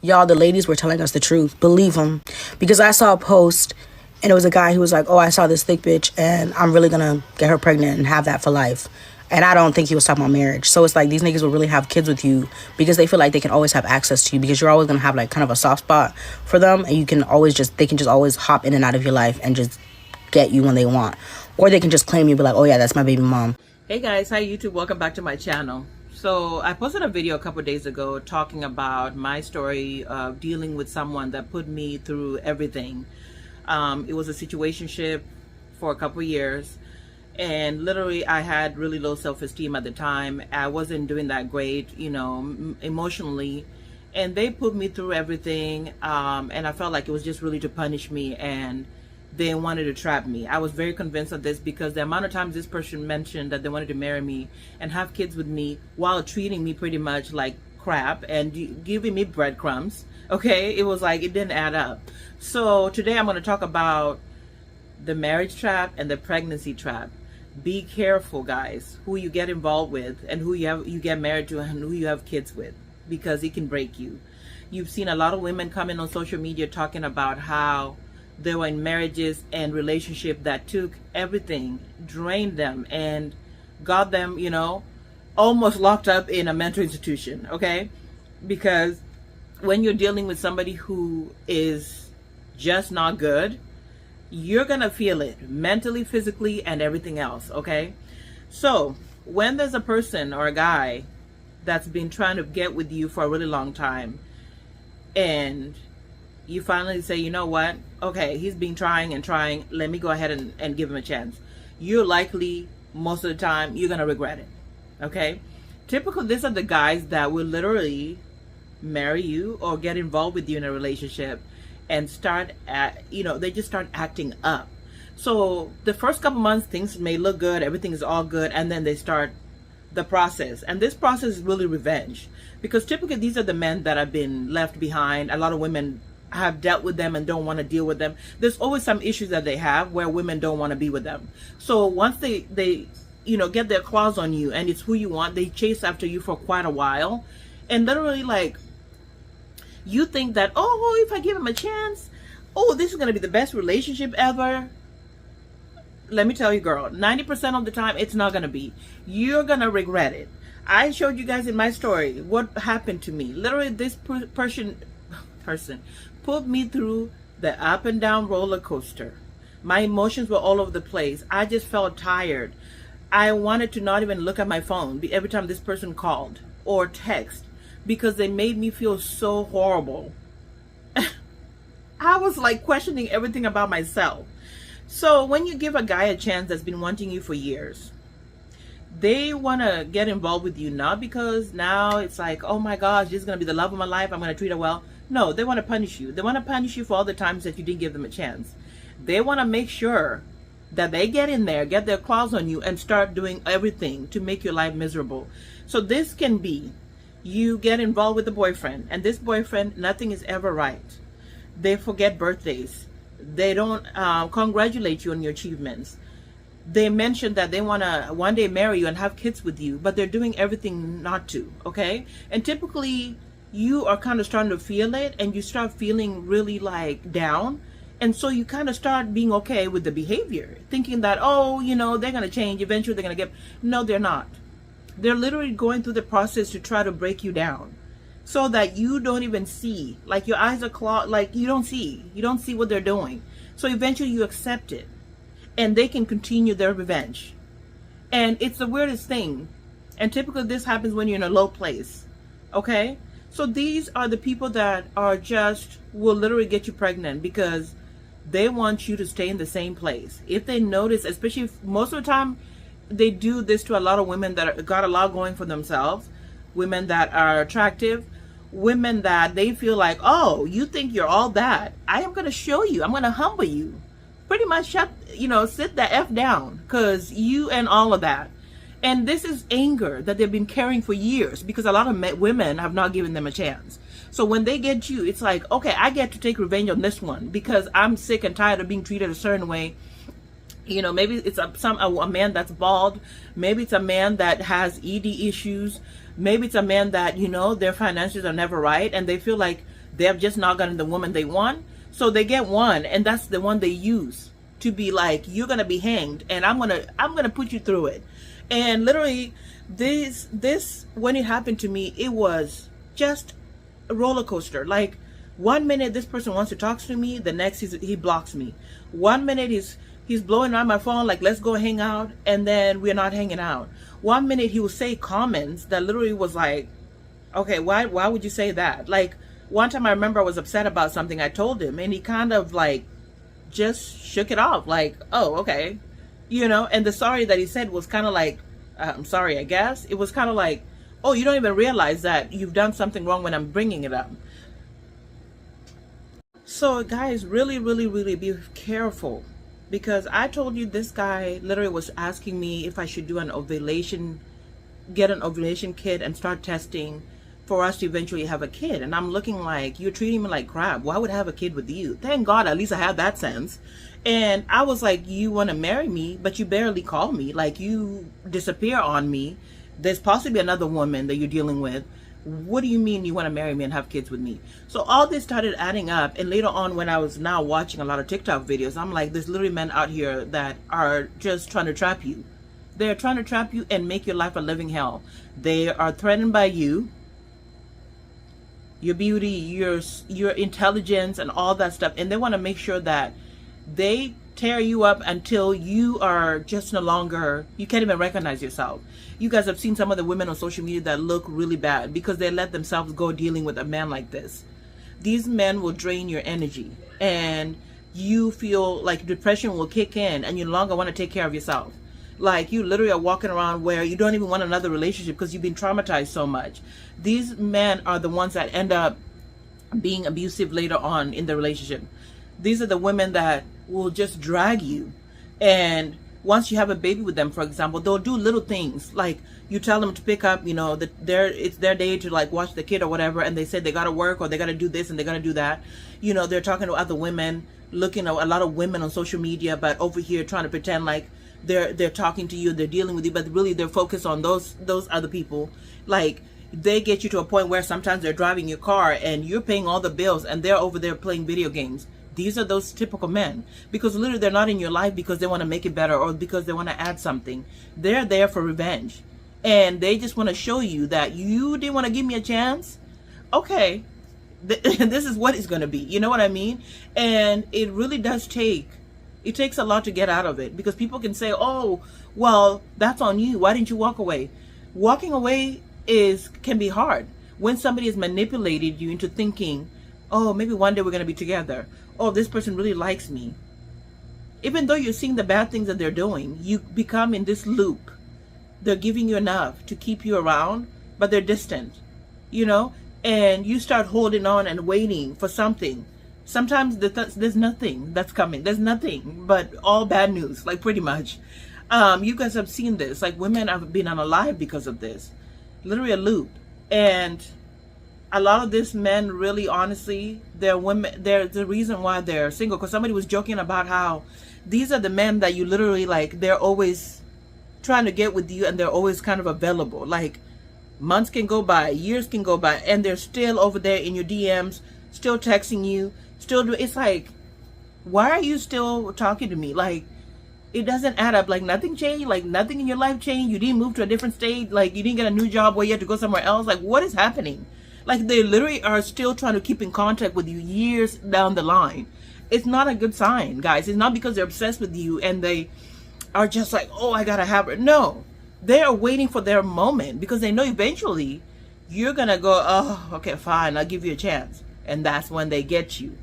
Y'all, the ladies were telling us the truth. Believe them. Because I saw a post and it was a guy who was like, oh, I saw this thick bitch and I'm really gonna get her pregnant and have that for life. And I don't think he was talking about marriage. So it's like these niggas will really have kids with you because they feel like they can always have access to you because you're always gonna have like kind of a soft spot for them, and they can just always hop in and out of your life and just get you when they want. Or they can just claim you, be like, oh yeah, that's my baby mom. Hey guys, hi YouTube, welcome back to my channel. So I posted a video a couple days ago talking about my story of dealing with someone that put me through everything. It was a situationship for a couple years, and literally I had really low self-esteem at the time. I wasn't doing that great, emotionally, and they put me through everything, and I felt like it was just really to punish me, and they wanted to trap me. I was very convinced of this because the amount of times this person mentioned that they wanted to marry me and have kids with me while treating me pretty much like crap and giving me breadcrumbs, okay? It was like, it didn't add up. So today I'm going to talk about the marriage trap and the pregnancy trap. Be careful, guys, who you get involved with and who you get married to and who you have kids with, because it can break you. You've seen a lot of women coming on social media talking about how they were in marriages and relationships that took everything, drained them, and got them, almost locked up in a mental institution, okay? Because when you're dealing with somebody who is just not good, you're gonna feel it mentally, physically, and everything else, okay? So when there's a person or a guy that's been trying to get with you for a really long time, and you finally say, you know what, okay, he's been trying and trying, let me go ahead and give him a chance, you're likely, most of the time, you're gonna regret it, okay? Typically, these are the guys that will literally marry you or get involved with you in a relationship and they just start acting up. So the first couple months, things may look good, everything is all good, and then they start the process. And this process is really revenge, because typically these are the men that have been left behind. A lot of women have dealt with them and don't want to deal with them. There's always some issues that they have where women don't want to be with them. So once they get their claws on you and it's who you want, they chase after you for quite a while, and literally, like, you think that, oh, if I give him a chance, oh, this is going to be the best relationship ever. Let me tell you, girl, 90% of the time it's not going to be. You're going to regret it. I showed you guys in my story what happened to me. Literally, this person put me through the up and down roller coaster. My emotions were all over the place. I just felt tired. I wanted to not even look at my phone every time this person called or text, because they made me feel so horrible. I was like questioning everything about myself. So when you give a guy a chance that's been wanting you for years, they want to get involved with you, not because now it's like, oh my gosh, this is going to be the love of my life, I'm going to treat her well. No, they want to punish you. They want to punish you for all the times that you didn't give them a chance. They want to make sure that they get in there, get their claws on you, and start doing everything to make your life miserable. So this can be, you get involved with a boyfriend, and this boyfriend, nothing is ever right. They forget birthdays. They don't congratulate you on your achievements. They mention that they want to one day marry you and have kids with you, but they're doing everything not to, okay? And typically, you are kind of starting to feel it, and you start feeling really like down. And so you kind of start being okay with the behavior, thinking that, oh, they're going to change. Eventually they're going to no, they're not. They're literally going through the process to try to break you down so that you don't even see, like your eyes are clogged, like you don't see what they're doing. So eventually you accept it, and they can continue their revenge. And it's the weirdest thing. And typically this happens when you're in a low place, okay? So these are the people that will literally get you pregnant because they want you to stay in the same place. If they notice, especially if most of the time they do this to a lot of women that got a lot going for themselves, women that are attractive, women that they feel like, oh, you think you're all that. I am going to show you. I'm going to humble you. Pretty much sit the F down, because you and all of that. And this is anger that they've been carrying for years, because a lot of women have not given them a chance. So when they get you, it's like, okay, I get to take revenge on this one because I'm sick and tired of being treated a certain way. Maybe it's a man that's bald. Maybe it's a man that has ED issues. Maybe it's a man that, you know, their finances are never right and they feel like they have just not gotten the woman they want. So they get one, and that's the one they use to be like, you're gonna be hanged, and I'm gonna put you through it. And literally, this when it happened to me, it was just a roller coaster. Like, 1 minute this person wants to talk to me, the next he blocks me. 1 minute he's blowing on my phone like, let's go hang out, and then we're not hanging out. 1 minute he will say comments that literally was like, okay, why would you say that? Like, one time I remember I was upset about something I told him, and he kind of like just shook it off, like, oh, okay, you know. And the sorry that he said was kind of like, I'm sorry, I guess. It was kind of like, oh, you don't even realize that you've done something wrong when I'm bringing it up. So guys, really, really, really be careful, because I told you this guy literally was asking me if I should do get an ovulation kit and start testing for us to eventually have a kid. And I'm looking like, you're treating me like crap. Why would I have a kid with you? Thank God, at least I have that sense. And I was like, you want to marry me, but you barely call me. Like, you disappear on me. There's possibly another woman that you're dealing with. What do you mean you want to marry me and have kids with me? So all this started adding up. And later on, when I was now watching a lot of TikTok videos, I'm like, there's literally men out here that are just trying to trap you. They're trying to trap you and make your life a living hell. They are threatened by you, your beauty, your intelligence, and all that stuff. And they want to make sure that they tear you up until you are just no longer, you can't even recognize yourself. You guys have seen some of the women on social media that look really bad because they let themselves go dealing with a man like this. These men will drain your energy, and you feel like depression will kick in, and you no longer want to take care of yourself. Like, you literally are walking around where you don't even want another relationship because you've been traumatized so much. These men are the ones that end up being abusive later on in the relationship. These are the women that will just drag you. And once you have a baby with them, for example, they'll do little things. Like, you tell them to pick up, you know, it's their day to like watch the kid or whatever, and they say they gotta work or they gotta do this and they gotta do that. You know, they're talking to other women, looking at a lot of women on social media, but over here trying to pretend like they're talking to you, they're dealing with you, but really they're focused on those other people. Like, they get you to a point where sometimes they're driving your car and you're paying all the bills and they're over there playing video games. These are those typical men, because literally they're not in your life because they want to make it better or because they want to add something. They're there for revenge, and they just want to show you that you didn't want to give me a chance. Okay, this is what it's going to be. You know what I mean? And it really does it takes a lot to get out of it, because people can say, oh, well, that's on you. Why didn't you walk away? Walking away can be hard when somebody has manipulated you into thinking, oh, maybe one day we're going to be together. Oh, this person really likes me. Even though you're seeing the bad things that they're doing, you become in this loop. They're giving you enough to keep you around, but they're distant, you know? And you start holding on and waiting for something. Sometimes there's nothing that's coming. There's nothing but all bad news, like, pretty much. You guys have seen this. Like, women have been unalive because of this. Literally a loop. And a lot of these men, really, honestly, they're women. They're the reason why they're single. Because somebody was joking about how these are the men that you literally, like, they're always trying to get with you, and they're always kind of available. Like, months can go by, years can go by, and they're still over there in your DMs, still texting you, it's like, why are you still talking to me? Like, it doesn't add up. Like, nothing changed. Like, nothing in your life changed. You didn't move to a different state. Like, you didn't get a new job where you had to go somewhere else. Like, what is happening? Like, they literally are still trying to keep in contact with you years down the line. It's not a good sign, guys. It's not because they're obsessed with you and they are just like, oh, I gotta have her. No, they are waiting for their moment because they know eventually you're gonna go, oh, okay, fine, I'll give you a chance. And that's when they get you.